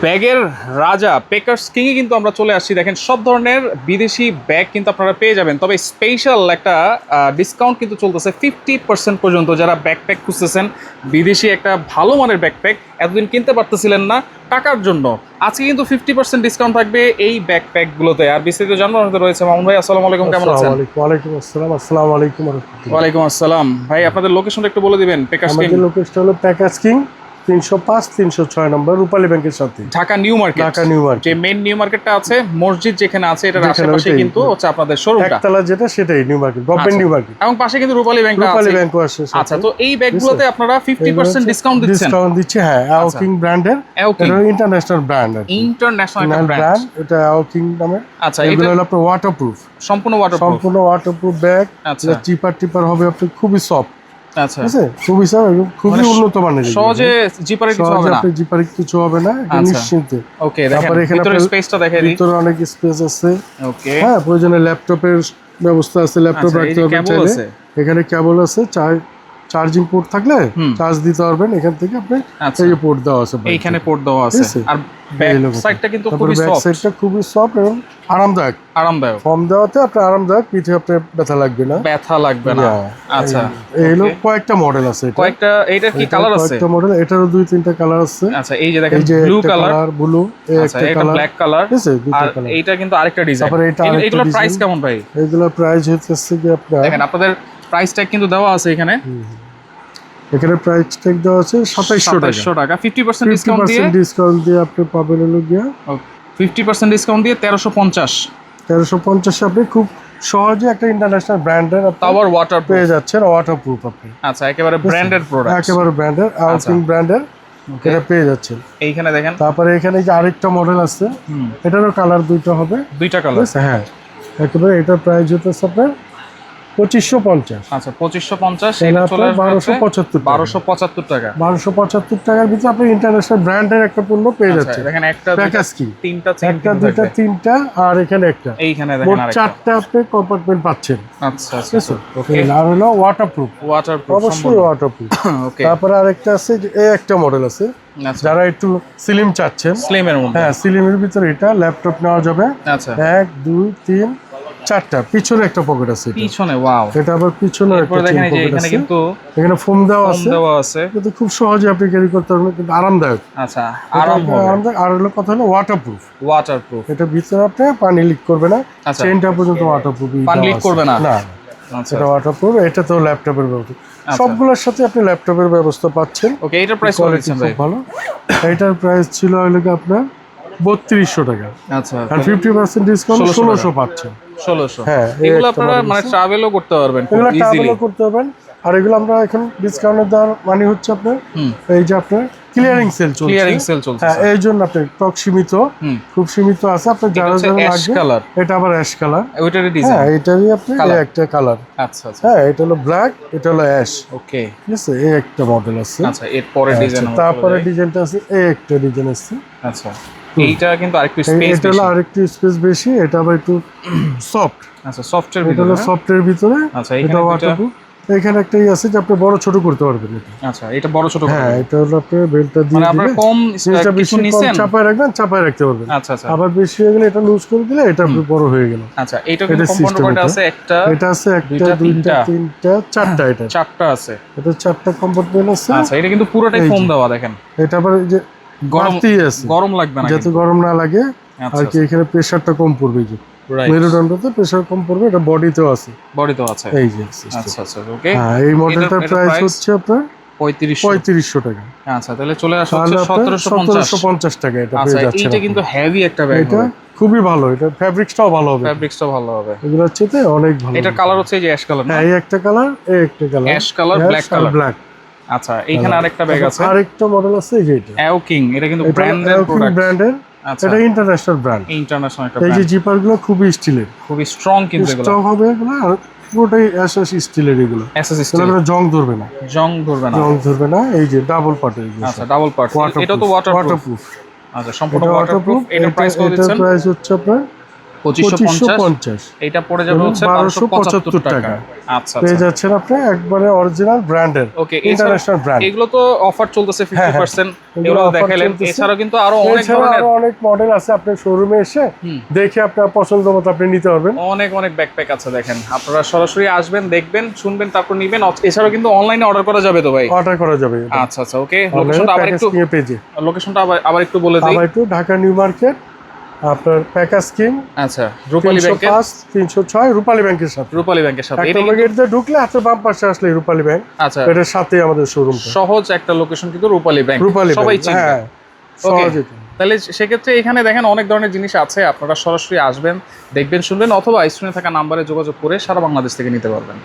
ব্যাগের রাজা পেকার্স কিংয়ে কিন্তু আমরা চলে আসছি। দেখেন সব ধরনের বিদেশি ব্যাগ কিন্তু আপনারা পেয়ে যাবেন, তবে স্পেশাল একটা ডিসকাউন্ট কিন্তু চলতেছে 50% পর্যন্ত। যারা ব্যাকপ্যাক খুঁজতেছেন, বিদেশি একটা ভালো মানের ব্যাকপ্যাক এতদিন কিনতে পারতেছিলেন না টাকার জন্য, আজকে কিন্তু 50% ডিসকাউন্ট থাকবে এই ব্যাকপ্যাকগুলোতে। আর বিস্তারিত জানার মধ্যে রয়েছে মামুন ভাই। আসসালামু আলাইকুম, কেমন আছেন? ওয়ালাইকুম আসসালাম। আসসালামু আলাইকুম। ওয়ালাইকুম আসসালাম। ভাই আপনাদের লোকেশনটা একটু বলে দিবেন। পেকার্স কিং, আমাদের লোকেশন হলো প্যাকার্স কিং 305-306 নম্বর রূপালী ব্যাংকের সাথে, Dhaka new market. Dhaka new market, যে মেইন নিউ মার্কেটটা আছে, মসজিদ যেখানে আছে, এটার আশেপাশে কিন্তু হচ্ছে আপনাদের শোরুমটা। একতলা যেটা সেটাই new market, government new market, এবং পাশে কিন্তু রূপালী ব্যাংকটা আছে। রূপালী ব্যাংকও আছে। আচ্ছা, তো এই ব্যাগগুলোতে আপনারা 50% ডিসকাউন্ট দিচ্ছেন? ডিসকাউন্ট দিচ্ছি, হ্যাঁ। আওকিং ব্র্যান্ডের, এটা ইন্টারন্যাশনাল ব্র্যান্ড, ইন্টারন্যাশনাল ব্র্যান্ড, এটা আওকিং নামে। আচ্ছা, এগুলো হলো আপনার ওয়াটারপ্রুফ, সম্পূর্ণ ওয়াটারপ্রুফ ব্যাগ। আচ্ছা, টিপার হবে আপনার, খুবই সফট। আচ্ছা, খুবই সফট, খুবই উন্নত মানের, সহজে জিপারে কিছু হবে না, জিপারে কিছু হবে না, নিশ্চিন্তে। ওকে, দেখেন ভিতরে স্পেসটা দেখাই দিই। ভিতরে অনেক স্পেস আছে। ওকে, হ্যাঁ, প্রয়োজনে ল্যাপটপের ব্যবস্থা আছে, ল্যাপটপ রাখতে পারবেন চাইলে। এখানে কেবল আছে, চার্জিং পোর্ট থাকলে চার্জ দিতে পারবেন এখান থেকে। আপনি এই পোর্ট দেওয়া আছে, এইখানে পোর্ট দেওয়া আছে। আর ব্যাক সাইডটা কিন্তু খুবই সফট, ব্যাক সাইডটা খুবই সফট এবং আরামদায়ক। ফর্ম দেওয়াতে আপনার আরামদায়ক, পিঠে আপনার ব্যথা লাগবে না। আচ্ছা, এইগুলো কয়েকটা মডেল আছে, এইটার কি কালার আছে? কয়েকটা মডেল, এটারও 2-3টা কালার আছে। আচ্ছা, এই যে দেখেন ব্লু কালার, একটা কালার, ব্ল্যাক কালার, আর এইটা কিন্তু আরেকটা ডিজাইন। এগুলোর প্রাইস কেমন ভাই? এগুলোর প্রাইস হচ্ছে কি আপনার, দেখেন আপনাদের প্রাইস ট্যাগ কিন্তু দেওয়া আছে এখানে। এখানে প্রাইস ট্যাগ দেওয়া আছে 2700 টাকা। 50% ডিসকাউন্ট দিয়ে আপনি পাবেন হলো গিয়া 50% ডিসকাউন্ট দিয়ে 1350 আপনি খুব সহজে একটা ইন্টারন্যাশনাল ব্র্যান্ডের পাওয়ার ওয়াটার পেয়ে যাচ্ছেন, ওয়াটারপ্রুফ আপনি। আচ্ছা, একেবারে ব্র্যান্ডেড প্রোডাক্ট, একেবারে ব্র্যান্ডের, আউটিং ব্র্যান্ডের এটা পেয়ে যাচ্ছেন। এইখানে দেখেন, তারপরে এখানে যে আরেকটা মডেল আছে, এটারও কালার দুইটা হবে, দুইটা কালার। হ্যাঁ, একেবারে এটার প্রাইস হচ্ছে আপনার 2550। আচ্ছা, 2550, এটা চলে 1275 টাকা। 1275 টাকার ভিতরে আপনি ইন্টারন্যাশনাল ব্র্যান্ডের একটা পণ্য পেয়ে যাচ্ছেন। দেখেন একটা, প্যাকেজ কি তিনটা, দুইটা, তিনটা, আর এখানে একটা, এইখানে দেখেন আরেকটা, চারটা আপনি কম্পার্টমেন্ট পাচ্ছেন। আচ্ছা, ওকে। আর হলো ওয়াটারপ্রুফ, অবশ্যই ওয়াটারপ্রুফ। ওকে, তারপরে আরেকটা আছে, যে এই একটা মডেল আছে, যারা একটু স্লিম চাচ্ছেন, স্লিমের মধ্যে, হ্যাঁ, স্লিমের ভিতরে এটা ল্যাপটপ নেওয়া যাবে। আচ্ছা, 1 2 3 4টা, পিছনে একটা পকেট আছে, পিছনে, ওয়াও, এটা আবার পিছনে একটা দেখেন, পকেট এখানে আছে, কিন্তু এখানে ফোম দেওয়া আছে, কিন্তু খুব সহজে আপনি ক্যারি করতে পারবেন, কিন্তু আরামদায়ক। আচ্ছা, আরামদায়ক। আর হলো কথা হলো ওয়াটারপ্রুফ, এটা ভিতরে আপনি পানি লিক করবে না, চেইনটা পর্যন্ত ওয়াটারপ্রুফ, পানি লিক করবে না, না, এটা ওয়াটারপ্রুফ। এটা তো ল্যাপটপের ব্যবস্থা, সবগুলোর সাথে আপনি ল্যাপটপের ব্যবস্থা পাচ্ছেন। ওকে, এটার প্রাইস কত দিচ্ছেন ভাই? ভালো, এটার প্রাইস ছিল হলো কি আপনার 3200 টাকা। আচ্ছা, আর 50% ডিসকাউন্ট 1600 পাচ্ছেন। 1600, হ্যাঁ, এগুলো আপনারা মানে ট্রাভেলও করতে পারবেন, এগুলো ট্রাভেলও করতে পারবেন। আর এগুলো আমরা এখন ডিসকাউন্টে দেওয়ার মানে হচ্ছে আপনার এই যে আপনার ক্লিয়ারিং সেল চলছে, হ্যাঁ, এই জন্য আপনার স্টক সীমিত, খুব সীমিত আছে। আপনার যারা লাগবে, এটা আবার অ্যাশ কালার, ওইটারই ডিজাইন, হ্যাঁ, এটারই আপনি একটা কালার। আচ্ছা, হ্যাঁ, এটা হলো ব্ল্যাক, এটা হলো অ্যাশ। ওকে, ঠিক আছে, এই একটা মডেল আছে। আচ্ছা, এর পরে ডিজাইন, তারপরে ডিজাইনটা আছে, এই একটা ডিজাইন আছে। আচ্ছা, এইটা কিন্তু আরেকটু স্পেস বেশি, এটা হলো আরেকটু স্পেস বেশি, এটা আবার একটু সফট। আচ্ছা, সফটের ভিতরে, এটা হলো সফটের ভিতরে। আচ্ছা, এটা ওয়াটারপ্রুফ। এখানে একটাই আছে যে আপনি বড় ছোট করতে পারবেন এটা। আচ্ছা, এটা বড় ছোট, হ্যাঁ, এটা হলো আপনি বেল্টটা দিয়ে মানে আপনারা কম কিছু নিছেন, চাপায় রাখবেন, চাপায় রাখতে পারবেন। আচ্ছা, আবার বেশি হয়ে গেলে এটা লুজ করে দিলে এটা আপনি বড় হয়ে গেল। আচ্ছা, এইটা কিন্তু কম্পাউন্ড কয়টা আছে? একটা, এটা আছে একটা, দুইটা, তিনটা, চারটা, এটা চারটা আছে, এটা চারটা কম্পার্টমেন্ট আছে। আচ্ছা, এটা কিন্তু পুরোটাই ফোম দেওয়া, দেখেন। এটা আবার এই যে গরম লাগবে না, যাতে গরম না লাগে আর কি, এখানে প্রেসারটা কম পড়বে, যে মেরুদণ্ডতে প্রেসার কম পড়বে, এটা বডিতেও আছে, এই যে। আচ্ছা, ওকে। হ্যাঁ, এই মডেলটার প্রাইস হচ্ছে আপনার 3500 টাকা। আচ্ছা, তাহলে চলে আসা হচ্ছে 1750 টাকা। এটা পেয়ে যাচ্ছে, এটা কিন্তু হেভি একটা ব্যাগ, এটা খুবই ভালো, এটা ফ্যাব্রিক্সটাও ভালো হবে, এগুলো হচ্ছে অনেক ভালো। এটা কালার হচ্ছে এই যে অ্যাশ কালার, হ্যাঁ, এই একটা কালার, এই একটা কালার, অ্যাশ কালার, ব্ল্যাক। আচ্ছা, এইখানে আরেকটা ব্যাগ আছে, আরেকটা মডেল আছে, এই যে এটা অ্যাওকিং, এটা কিন্তু ব্র্যান্ডের, আচ্ছা, এটা ইন্টারন্যাশনাল ব্র্যান্ড, একটা এই যে জিপারগুলো খুবই স্টিলের, খুবই স্ট্রং, কিন্তু এগুলো স্ট্রং হবে, এগুলো আর পুরোটাই এসএস স্টিলের, এগুলো জং ধরবে না, এই যে ডাবল পার্টের, আচ্ছা, ডাবল পার্ট, এটা তো ওয়াটারপ্রুফ। আচ্ছা, সম্পূর্ণ ওয়াটারপ্রুফ। এটার প্রাইস কত দিচ্ছেন? এটার প্রাইস হচ্ছে আপনার 2550 এটা পড়ে যাবে হচ্ছে 1275 টাকা। আচ্ছা পেয়ে যাচ্ছেন আপনি একবারে অরিজিনাল ব্র্যান্ডের, ওকে, ইন্টারন্যাশনাল ব্র্যান্ড। এগুলো তো অফার চলতেছে 50%, এগুলো দেখাইলেন। এছাড়াও কিন্তু আরো অনেক ধরনের অনেক মডেল আছে, আপনি শোরুমে এসে দেখে আপনার পছন্দ মতো আপনি নিতে পারবেন। অনেক অনেক ব্যাকপ্যাক আছে দেখেন, আপনারা সরাসরি আসবেন, দেখবেন, শুনবেন, তারপর নিবেন। এছাড়াও কিন্তু অনলাইনে অর্ডার করা যাবে তো ভাই? অর্ডার করা যাবে। আচ্ছা আচ্ছা, ওকে। লোকেশনটা আবার একটু বলে দিই। আবার একটু ঢাকা নিউ মার্কেট, আপনার প্যাকাস কিং, আচ্ছা, রূপালী ব্যাংকের 306 রূপালী ব্যাংকের সাথে। রূপালী ব্যাংকের সাথে এটা গেট দিয়ে ঢুকলে হাতে বাম পাশে আসলে রূপালী ব্যাংক। আচ্ছা, এটার সাথেই আমাদের শোরুম। সহজ একটা লোকেশন কিন্তু রূপালী ব্যাংক, সবাই চিনবে। হ্যাঁ, ওকে। তাহলে সেক্ষেত্রে এখানে দেখেন অনেক ধরনের জিনিস আছে, আপনারা সরাসরি আসবেন, দেখবেন, শুনবেন, অথবা স্ক্রিনে থাকা নাম্বারে যোগাযোগ করে সারা বাংলাদেশ থেকে নিতে পারবেন।